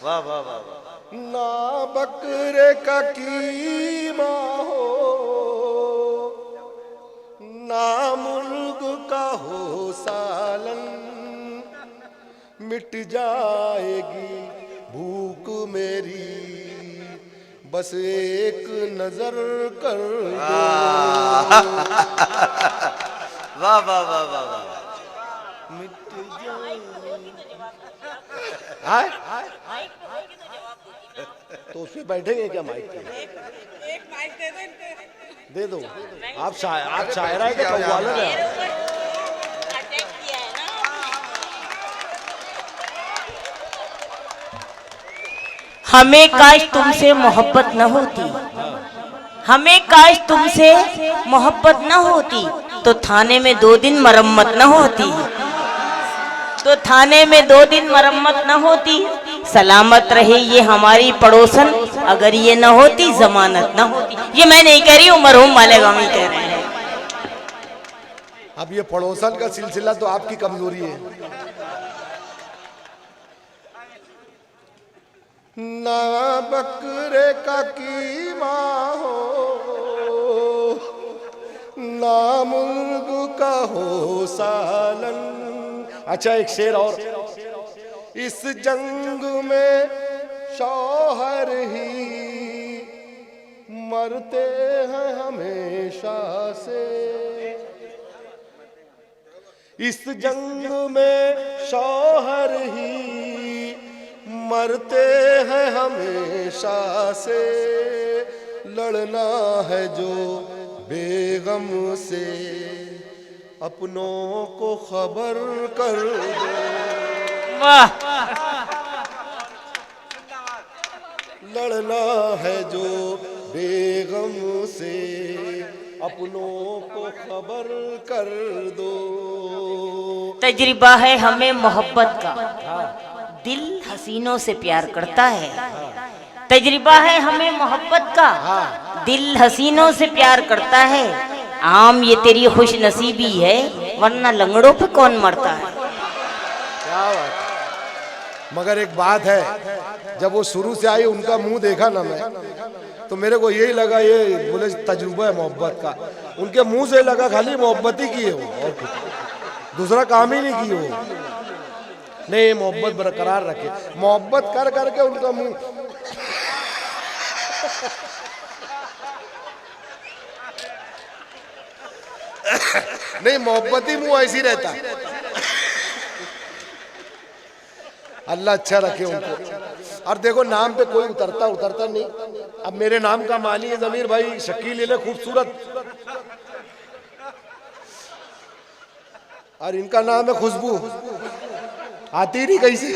वाह वाह वाह वाह। ना बकरे का कीमा हो, ना मुर्ग का हो सालन, मिट जाएगी भूख मेरी बस एक नजर कर दो। वाह वाह वाह वाह वाह। मिट जाए। आए? तो उस पे बैठेंगे क्या माइक पे? एक माइक दे दो इनको। दे दो। आप शायरा है क्या कव्वालर है? अटैक किया है ना। हमें काश तुमसे मोहब्बत न होती, हमें काश तुमसे मोहब्बत न होती, तो थाने में 2 दिन मरम्मत न होती, तो थाने में 2 दिन मरम्मत न होती। सलामत रहे ये हमारी पड़ोसन, अगर ये न होती जमानत न होती। ये मैं नहीं कह रही हूँ, मरहूम मालेगामी कह रहे हैं। अब ये पड़ोसन का सिलसिला तो आपकी कमजोरी है। ना बकरे का कीमा हो, ना मुर्ग का हो सालन। अच्छा एक शेर और। इस जंग में शौहर ही मरते हैं हमेशा से, इस जंग में शौहर ही मरते हैं हमेशा से। लड़ना है जो बेगम से, अपनों को खबर कर दो। वाह। लड़ना है जो बेगम से, अपनों को खबर कर दो। तजर्बा है हमें मोहब्बत का, दिल हसीनों से प्यार करता है। तजर्बा है हमें मोहब्बत का, दिल हसीनों से प्यार करता है। आम ये तेरी खुश नसीबी है, वरना लंगड़ों पे कौन मरता है। क्या बात। मगर एक बात है, जब वो शुरू से आई उनका मुंह देखा ना मैं, तो मेरे को यही लगा ये बोले तजुर्बा है मोहब्बत का। उनके मुंह से लगा खाली मोहब्बत ही की है वो, और कुछ दूसरा काम ही नहीं की वो। नहीं, मोहब्बत बरकरार रखे, मोहब्बत कर करके उनका मुंह। नहीं, मोहब्बत ही मुंह ऐसी रहता। अल्लाह अच्छा रखे उनको। और देखो नाम पे कोई उतरता नहीं। अब मेरे नाम का मानी है जमीर भाई शकील इले खूबसूरत, और इनका नाम है खुशबू। आती नहीं कैसी।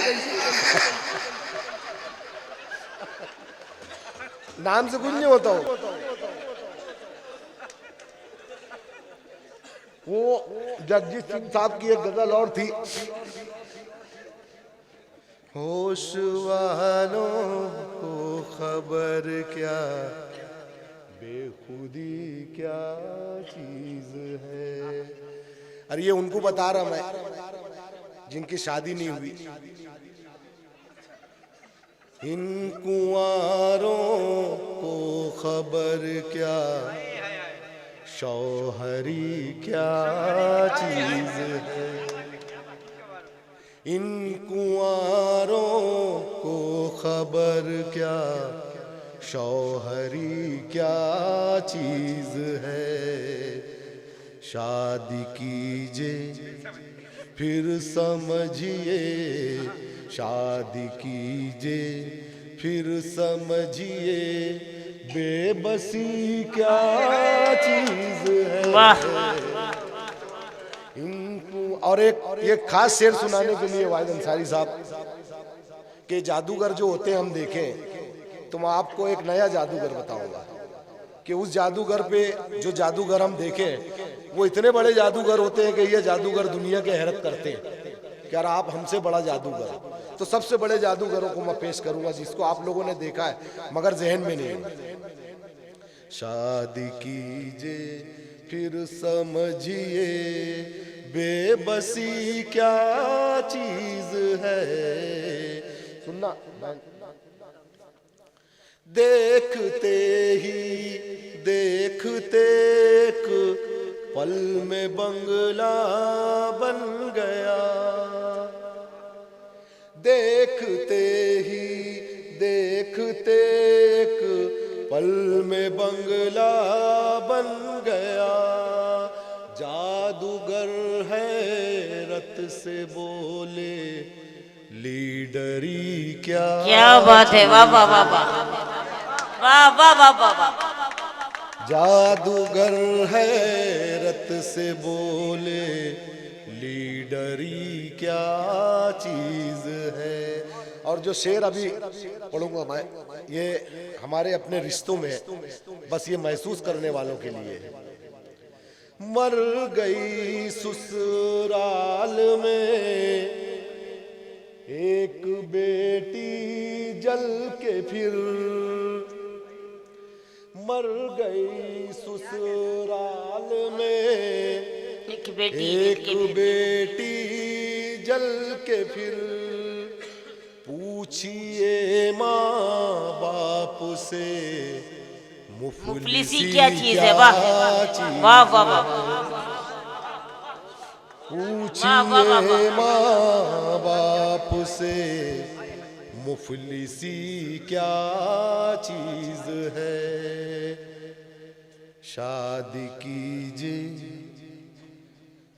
नाम से कुछ नहीं होता हो। वो जगजीत सिंह साहब की एक गजल और थी, होश वालों को खबर क्या, बेखुदी क्या चीज है। अरे ये उनको बता रहा मैं जिनकी शादी नहीं हुई। इन कुंवारों को खबर क्या, शौहरी क्या चीज है। इन कुंवारों को खबर क्या, शौहरी क्या चीज है। शादी कीजिए फिर समझिए, शादी कीजिए फिर समझिए, बेबसी क्या चीज है। वाह। और एक ये खास शेर सुनाने के लिए वाहिद अंसारी साहब के जादूगर जो होते हैं हम देखें, तो मैं आपको एक नया जादूगर बताऊंगा कि उस जादूगर पे जो जादूगर हम देखें वो इतने बड़े जादूगर होते हैं कि ये जादूगर दुनिया के हैरत करते हैं कि यार आप हमसे बड़ा जादूगर। तो सबसे बड़े जादूगरों को मैं पेश करूंगा जिसको आप लोगों ने देखा है मगर जहन में नहीं है। शादी कीजिए फिर समझिए, बेबसी क्या चीज है। सुनना, देखते ही देखते एक पल में बंगला बन गया, देखते ही देखते एक पल में बंगला बन गया, जादूगर हैरत से बोले लीडरी क्या बात है, वाह वाह वाह वाह वाह वाह वाह वाह वाह। जादूगर हैरत से बोले लीडरी क्या चीज है। और जो शेर अभी पढ़ूंगा मैं, ये हमारे अपने रिश्तों में है, बस ये महसूस करने वालों के लिए है। मर गई ससुराल में एक बेटी जल के फिर, मर गई ससुराल में एक बेटी जल के फिर, पूछिए माँ बाप से मुफलिसी क्या चीज है। वाह वाह वाह वाह। पूछिए माँ बाप से मुफलिसी क्या चीज है। शादी कीजिए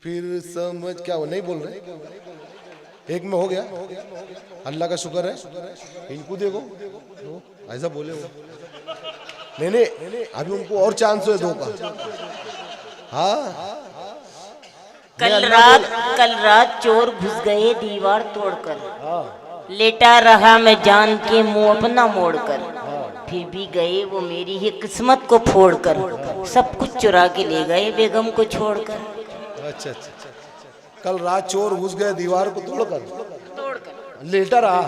फिर समझ, क्या वो नहीं बोल रहे, एक में हो गया, अल्लाह का शुक्र है। इनको देखो ऐसा बोले वो, नहीं अभी उनको और चांस है दो का। हाँ कल रात चोर घुस गए दीवार तोड़कर, लेटा रहा मैं जान के मुंह अपना मोड़कर, फिर भी गए वो मेरी ही किस्मत को फोड़कर, सब कुछ चुरा के ले गए बेगम को छोड़कर। अच्छा, कल रात चोर घुस गए दीवार को तोड़कर, लेटा रहा।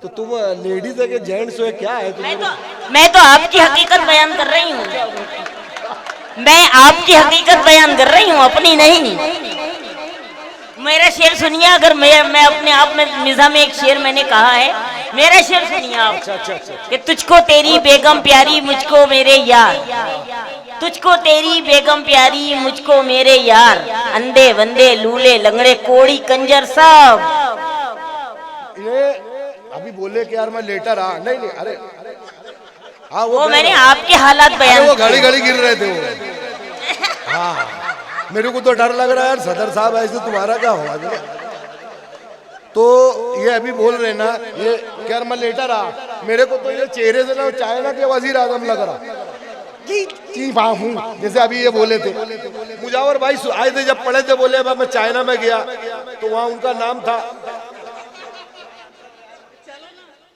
तो तुम लेडीज है कि जेंट्स हो, क्या है मैं तो आपकी हकीकत बयान कर रही हूँ, मैं आपकी हकीकत बयान कर रही हूँ, अपनी नहीं। मेरा शेर सुनिए, अगर मैं अपने आप में मिज़ा में एक शेर मैंने कहा है, मेरा शेर सुनिए आप। अच्छा। कि तुझको तेरी बेगम प्यारी मुझको मेरे यार, तुझको तेरी बेगम प्यारी मुझको मेरे यार, अंधे बंदे लूले लंगड़े कोड़ी कंजर सब। ये अभी बोले कि यार मैं लेटा रहा, नहीं अरे हाँ वो मैंने आपके हालात बयान, वो घड़ी गिर रहे थे वो। हाँ मेरे को तो डर लग रहा है यार, सदर साहब ऐसे तुम्हारा क्या होगा। तो ये अभी बोल रहे ना, ये क्या मैं लेटा रहा, मेरे को तो ये चेहरे से ना चाइना के वजीर आजम लग रहा हूँ, जैसे अभी ये बोले थे। मुजावर भाई आए थे जब पढ़े थे, बोले मैं चाइना में गया तो वहाँ उनका नाम था,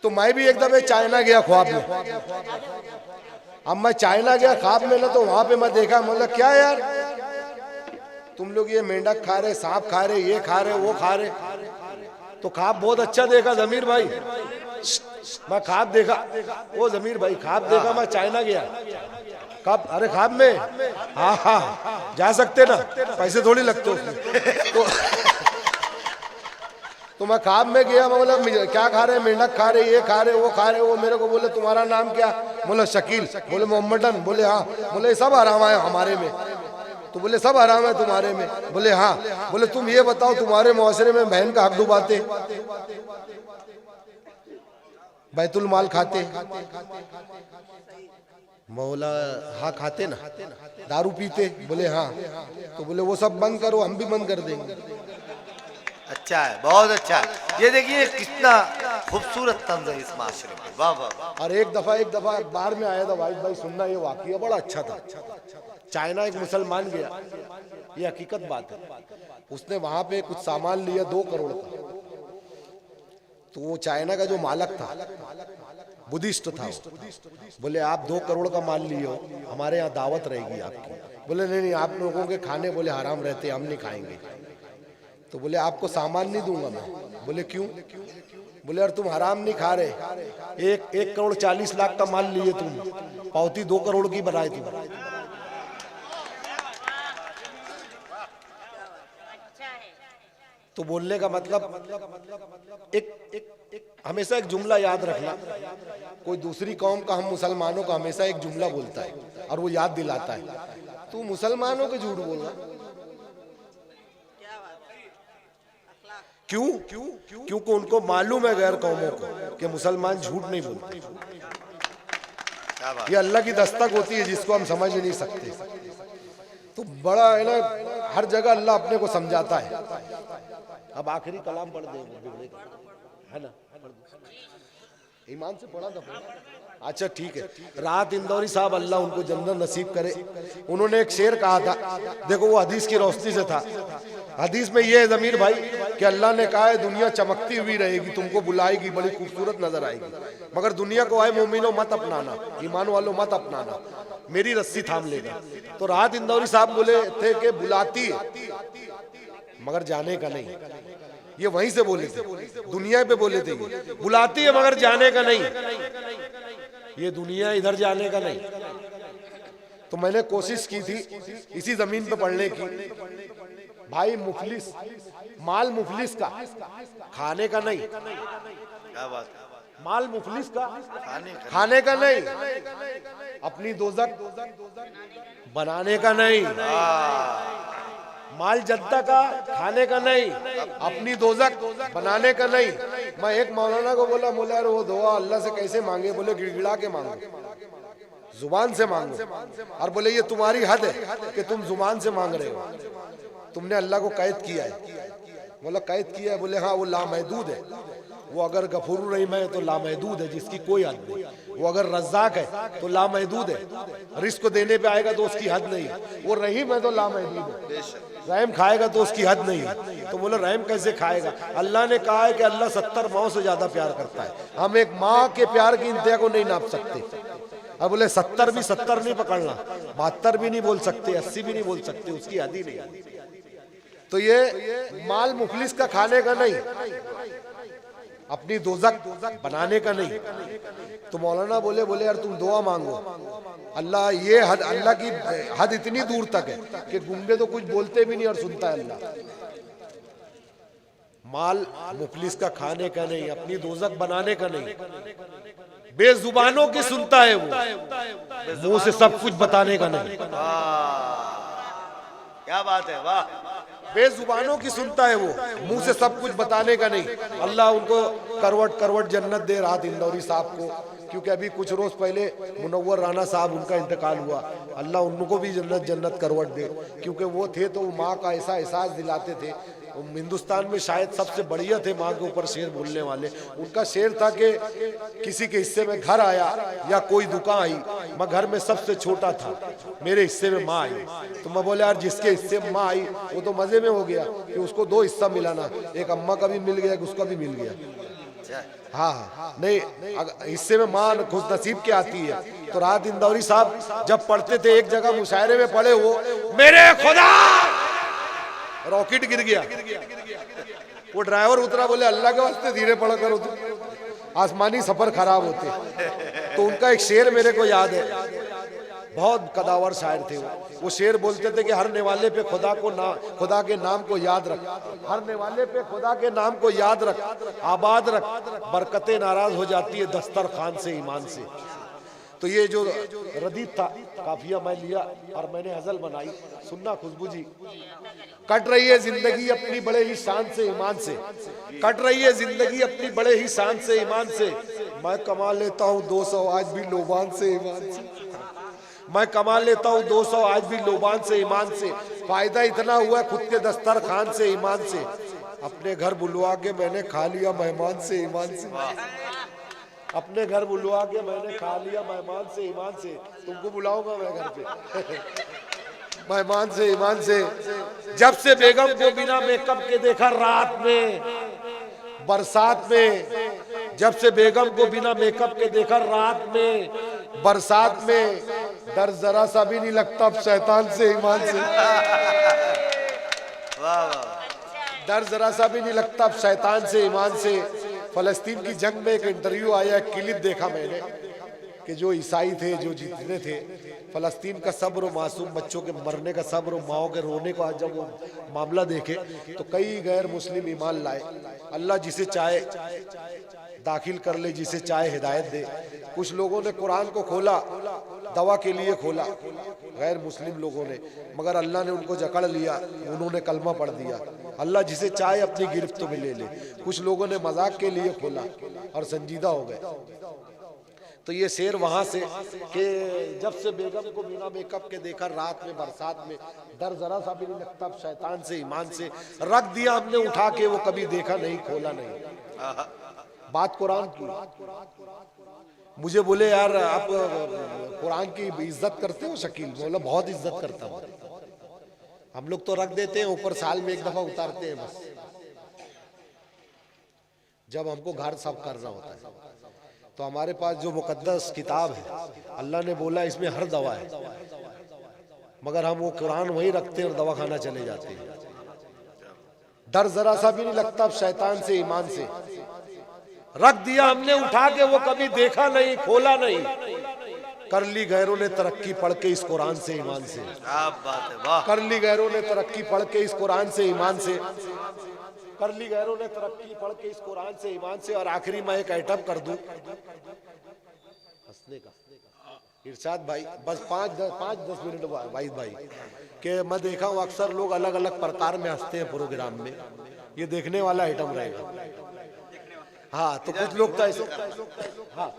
तो मैं भी एक दफे चाइना गया ख्वाब में। अब मैं चाइना गया ख्वाब में ना, तो वहां पे मैं देखा, मतलब क्या यार तुम लोग ये मेंढक खा रहे, सांप खा रहे, ये खा रहे, वो खा रहे। तो ख्वाब बहुत अच्छा देखा जमीर भाई, मैं ख्वाब देखा, वो जमीर भाई ख्वाब देखा, मैं चाइना गया। कब? अरे ख्वाब में, हाँ जा सकते ना, पैसे थोड़ी लगते उसमें। तो मैं ख्वाब में गया, मैं बोला क्या खा रहे, मेंढक खा रहे, ये खा रहे, वो खा रहे। वो मेरे को बोले तुम्हारा नाम क्या? बोला शकील। बोले मोहम्मदन? बोले हाँ। बोले सब आराम है हमारे में। तो बोले सब आराम है तुम्हारे में? बोले हाँ। बोले तुम ये बताओ तुम्हारे मुआशरे में बहन का हक डुबाते, बैतुल माल खाते? मौला हाँ खाते ना। दारू पीते? बोले हाँ। तो बोले वो सब बंद करो, हम भी बंद कर देंगे। अच्छा है, बहुत अच्छा है। ये देखिए कितना खूबसूरत तंज है इस माशरे में, वाह वाह। और एक दफा बाहर में आया था भाई सुनना, ये वाकया बड़ा अच्छा था। चाइना एक मुसलमान गया, ये हकीकत बात है, उसने वहां पे कुछ सामान लिया 2 करोड़ का। तो वो चाइना का जो मालक था, बुद्धिस्ट था, बोले आप 2 करोड़ का माल लिए हो, हमारे यहाँ दावत रहेगी आपकी। बोले नहीं आप लोगों के खाने बोले हराम रहते, हम नहीं खाएंगे। तो बोले आपको सामान नहीं दूंगा मैं। बोले क्यों? बोले यार तुम हराम नहीं खा रहे, 1 करोड़ 40 लाख का माल लिए तुम, पावती 2 करोड़ की बनाए तुम। तो बोलने का मतलब एक हमेशा एक जुमला याद रखना, कोई दूसरी कौम का हम मुसलमानों का हमेशा एक जुमला बोलता है और वो याद दिलाता है, तू मुसलमानों के झूठ बोल रहा। क्यों? क्योंकि उनको मालूम है गैर कौमों को कि मुसलमान झूठ नहीं बोलते। ये अल्लाह की दस्तक होती है जिसको हम समझ नहीं सकते। तो बड़ा है ना, हर जगह अल्लाह अपने को समझाता है। अब आखिरी कलाम पढ़ दे, है ना, ईमान से पढ़ा था। अच्छा ठीक है। राहत इंदौरी साहब, अल्लाह उनको जन्नत नसीब करे, उन्होंने एक शेर कहा था, देखो वो हदीस की रोशनी से था। हदीस में ये है ज़मीर भाई कि अल्लाह ने कहा है दुनिया चमकती हुई रहेगी, तुमको बुलाएगी, बड़ी खूबसूरत नजर आएगी, मगर दुनिया को आए मोमिनो मत अपनाना, ईमान वालों मत अपनाना, मेरी रस्सी थाम लेगा। तो राहत इंदौरी साहब बोले थे कि बुलाती है मगर जाने का नहीं। ये वहीं से बोले थे, दुनिया पे बोले थे, ये बुलाती है मगर जाने का नहीं, ये दुनिया इधर जाने का नहीं। तो मैंने कोशिश की थी इसी जमीन पे पढ़ने की। भाई मुफलिस, माल मुफलिस का, खाने का नहीं। क्या बात है? माल मुफलिस का, खाने का नहीं, अपनी दोजक बनाने का नहीं। माल जद्दा का, खाने का नहीं, अपनी दोजक बनाने का नहीं। मैं एक मौलाना को बोला, बोला यार वो दुआ अल्लाह से कैसे मांगे? बोले गिड़गिड़ा के मांगो, जुबान से मांगो। और बोले ये तुम्हारी हद है कि तुम जुबान से मांग रहे हो, तुमने अल्लाह को कैद किया है। बोला कैद किया है? बोले हाँ, वो लामहदूद है, वो अगर गफूर रहीम है तो लामहदूद है, जिसकी कोई हद नहीं। वो अगर रज़्ज़ाक है तो लामहदूद है, रिस्क को देने पे आएगा तो उसकी हद नहीं। वो रहीम है तो लामहदूद है, रहम खाएगा तो उसकी हद नहीं है। तो बोले रहम कैसे खाएगा? अल्लाह ने कहा है कि अल्लाह 70 माओं से ज्यादा प्यार करता है, हम एक माँ के प्यार की इंतहा को नहीं नाप सकते। अब बोले 70 भी 70 नहीं पकड़ना, 72 भी नहीं बोल सकते, 80 भी नहीं बोल सकते, उसकी हद ही नहीं। तो ये माल मुफलिस का, खाने का नहीं, अपनी दोजक बनाने का नहीं। तो मौलाना बोले, बोले यार तुम दुआ मांगो, अल्लाह ये हद, अल्लाह की हद इतनी दूर तक है कि गूंगे तो कुछ बोलते भी नहीं और सुनता है अल्लाह। माल मुफलिस का, खाने का नहीं, अपनी दोजक बनाने का नहीं, बेजुबानों की सुनता है वो, मुंह से सब कुछ बताने का नहीं। क्या बात है, वाह। बेजुबानों की सुनता है वो, मुंह से सब कुछ बताने का नहीं। अल्लाह उनको करवट करवट जन्नत दे राहत इंदौरी साहब को, क्योंकि अभी कुछ रोज पहले मुनव्वर राना साहब उनका इंतकाल हुआ। अल्लाह उनको भी जन्नत जन्नत करवट दे, क्योंकि वो थे तो माँ का ऐसा एहसास दिलाते थे। हिंदुस्तान में शायद सबसे बढ़िया थे माँ के ऊपर शेर बोलने वाले। उनका शेर था कि किसी के हिस्से में घर आया या कोई दुकान आई, मैं घर में सबसे छोटा था, मेरे हिस्से में माँ आई। तो मैं बोले यार जिसके हिस्से में माँ आई वो तो मजे में हो गया कि उसको 2 हिस्सा मिलाना, एक अम्मा का भी मिल गया, एक उसका भी मिल गया। हाँ नहीं, हिस्से में माँ खुश नसीब के आती है। तो राहत इंदौरी साहब जब पढ़ते थे, एक जगह मुशायरे में पढ़े वो, मेरे खुदा, रॉकेट गिर गया, वो ड्राइवर उतरा, बोले अल्लाह के वास्ते धीरे पढ़ा करो, तो आसमानी सफर खराब होते। तो उनका एक शेर मेरे को याद है, बहुत कदावर शायर थे वो शेर बोलते थे कि हर नेवाले पे खुदा के नाम को याद रख, हर नेवाले पे खुदा के नाम को याद रख, आबाद रख, बरकतें नाराज हो जाती है दस्तरखान से, ईमान से। तो ये जो रदीफ था, काफिया मैं लिया और मैंने हजल बनाई। सुनना खुशबू जी, कट रही है जिंदगी अपनी बड़े ही शान से, ईमान से, कट रही है जिंदगी अपनी बड़े ही शान से, ईमान से। मैं कमा लेता हूँ 200 आज भी लोबान से, ईमान से। मैं कमा लेता हूँ 200 आज भी लोबान से, ईमान से। फायदा इतना हुआ खुद के दस्तरखान से, ईमान से। अपने घर बुलवा के मैंने खा लिया मेहमान से, ईमान से। अपने घर बुलवा के मैंने खा लिया मेहमान से, ईमान से। तुमको बुलाऊंगा मैं घर पे मेहमान से, ईमान से। जब से बेगम को बिना मेकअप के देखा रात में, बरसात में, जब से बेगम को बिना मेकअप के देखा रात में, बरसात में, डर जरा सा भी नहीं लगता अब शैतान से, ईमान से। डर जरा सा भी नहीं लगता अब शैतान से, ईमान से। फलस्तीन की जंग में एक इंटरव्यू आया, क्लिप देखा मैंने कि जो ईसाई थे, जो जितने थे, फलस्तीन का सब्र, मासूम बच्चों के मरने का सब्र, माओ के रोने का जब वो मामला देखे तो कई गैर मुस्लिम ईमान लाए। अल्लाह जिसे चाहे दाखिल कर ले, जिसे चाहे हिदायत दे। कुछ लोगों ने कुरान को खोला, दवा के लिए खोला, गैर मुस्लिम लोगों ने, मगर अल्लाह ने उनको जकड़ लिया, उन्होंने कलमा पढ़ दिया। अल्लाह जिसे चाहे अपनी गिरफ्त में ले ले। कुछ लोगों ने मजाक के लिए खोला और संजीदा हो गए। तो ये शेर वहां से कि जब से बेगम को बिना मेकअप के देखा रात में बरसात में, डर जरा सा भी नहीं लगता शैतान से ईमान से, रख दिया हमने उठा के वो कभी देखा नहीं खोला नहीं। बात कुरान की। मुझे बोले यार आप कुरान की इज्जत करते हो शकील? बोला बहुत इज्जत करता हूँ। हम लोग तो रख देते हैं ऊपर, साल में एक दफा उतारते हैं बस, जब हमको घर साफ करना होता है। तो हमारे पास जो मुकद्दस किताब है, अल्लाह ने बोला इसमें हर दवा है, मगर हम वो कुरान वहीं रखते हैं और दवा खाना चले जाते हैं। डर जरा सा भी नहीं लगता शैतान से ईमान से, रख दिया हमने उठा के वो कभी देखा नहीं खोला नहीं। कर ली गैरों ने तरक्की पढ़ के इस कुरान से ईमान से। बात है, वाह। कर ली गैरों ने तरक्की पढ़ के इस कुरान से ईमान से। कर ली गैरों ने तरक्की पढ़ के इस कुरान से ईमान से। और आखिरी मैं एक आइटम कर दूं हंसने का, इरशाद भाई बस 5-10 मिनट भाई कि मैं देखा हूँ अक्सर लोग अलग अलग प्रकार में हंसते हैं प्रोग्राम में, ये देखने वाला आइटम रहेगा। हाँ तो कुछ लोग तो ऐसे, हाँ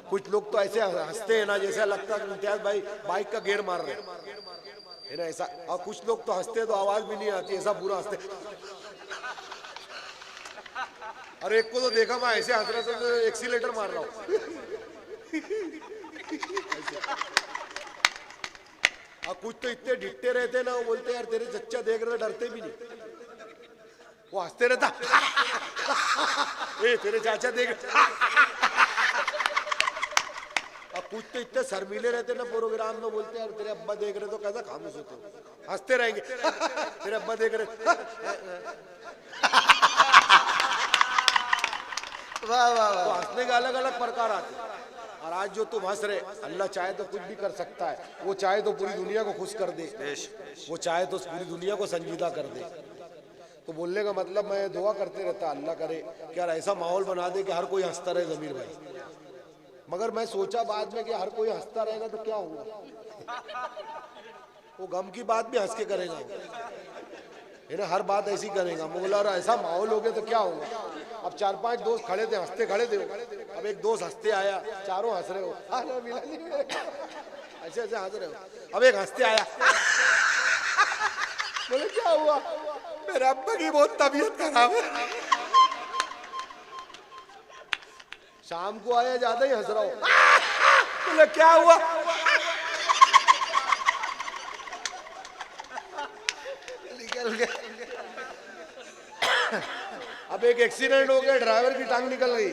कुछ लोग तो ऐसे हंसते हैं ना जैसे लगता है इम्तियाज भाई बाइक का गेयर मार रहे है ना ऐसा। और कुछ लोग तो हंसते तो आवाज भी नहीं आती, ऐसा पूरा हंसते। और एक को तो देखा मैं ऐसे हंस रहा था तो एक्सीलेटर मार रहा हूँ। और कुछ तो इतने डिट्टे रहते ना, वो बोलते यार तेरे चच्चा देख रहे डरते भी नहीं, वो हंसते रहता। ए तेरे चाचा देख। और कुछ तो इतने शर्मीले रहते ना प्रोग्राम में, बोलते यार तेरे अब्बा देख रहे तो कैसा खामोश होते, हंसते रहेंगे। तेरे अब्बा देख रहे। वाह वाह तो वाह। हंसने के अलग अलग प्रकार आते हैं। और आज जो तुम हंस रहे, अल्लाह चाहे तो कुछ भी कर सकता है। वो चाहे तो पूरी दुनिया को खुश कर दे, वो चाहे तो पूरी दुनिया को संजीदा कर दे। तो बोलने का मतलब मैं दुआ करते रहता अल्लाह करे कि यार ऐसा माहौल बना दे कि हर कोई हंसता रहे जमीर भाई। मगर मैं सोचा बाद में कि हर कोई हंसता रहेगा तो क्या होगा, वो गम की बात भी हंस के करेगा है ना, हर बात ऐसी करेगा। बोला और ऐसा माहौल हो गया तो क्या होगा। अब 4-5 दोस्त खड़े थे, हंसते खड़े थे। अब एक दोस्त हंसते आया, चारों हंस रहे हो, ऐसे ऐसे हंस रहे हो। अब एक हंसते आया, बोले क्या हुआ, मेरे अब्बा की बहुत तबीयत खराब है। शाम को आया, ज्यादा ही हंस रहा हो। बोले क्या हुआ, निकल गया। अब एक एक्सीडेंट हो गया, ड्राइवर की टांग निकल गई,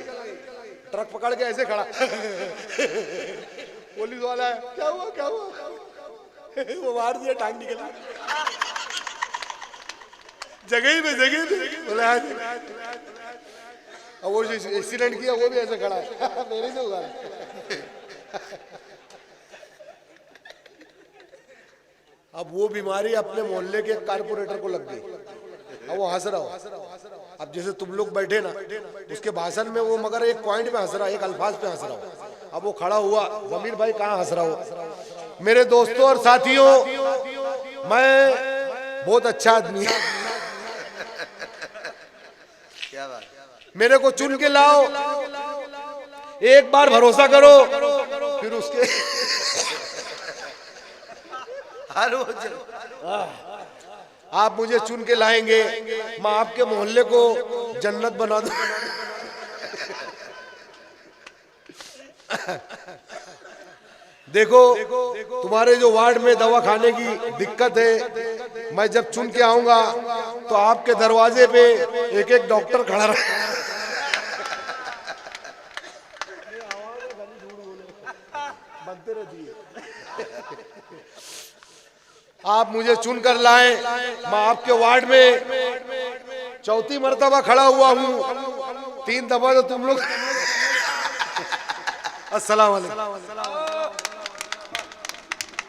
ट्रक पकड़ के ऐसे खड़ा। पुलिस वाला है, क्या हुआ क्या हुआ, वो मार दिया, टांग निकल गई जगह पे। बोला अब वो जो एक्सीडेंट किया वो भी ऐसे खड़ा है। मेरे से हुआ। अब वो बीमारी अपने मोहल्ले के कारपोरेटर को लग गई, अब वो हंस रहा हो। अब जैसे तुम लोग बैठे ना, उसके भाषण में वो मगर एक पॉइंट पे हंस रहा, एक अल्फाज पे हंस रहा हो। अब वो खड़ा हुआ, जमीर भाई कहाँ हंस रहा हो। मेरे दोस्तों और साथियों, मैं बहुत अच्छा आदमी हूं, क्या बात। मेरे को चुन के लाओ, एक बार भरोसा करो, फिर उसके हर वो आप मुझे चुन के लाएंगे, मैं आपके मोहल्ले को जन्नत बना दूं। देखो तुम्हारे जो वार्ड में दवा खाने की दिक्कत है, मैं जब चुन के आऊंगा तो आपके दरवाजे पे एक एक डॉक्टर खड़ा रहा। बनते रहती है। आप मुझे चुन कर लाएं, मैं आपके वार्ड में 4थी मर्तबा खड़ा हुआ हूँ, 3 दफा तो तुम लोग। अस्सलाम वालेकुम।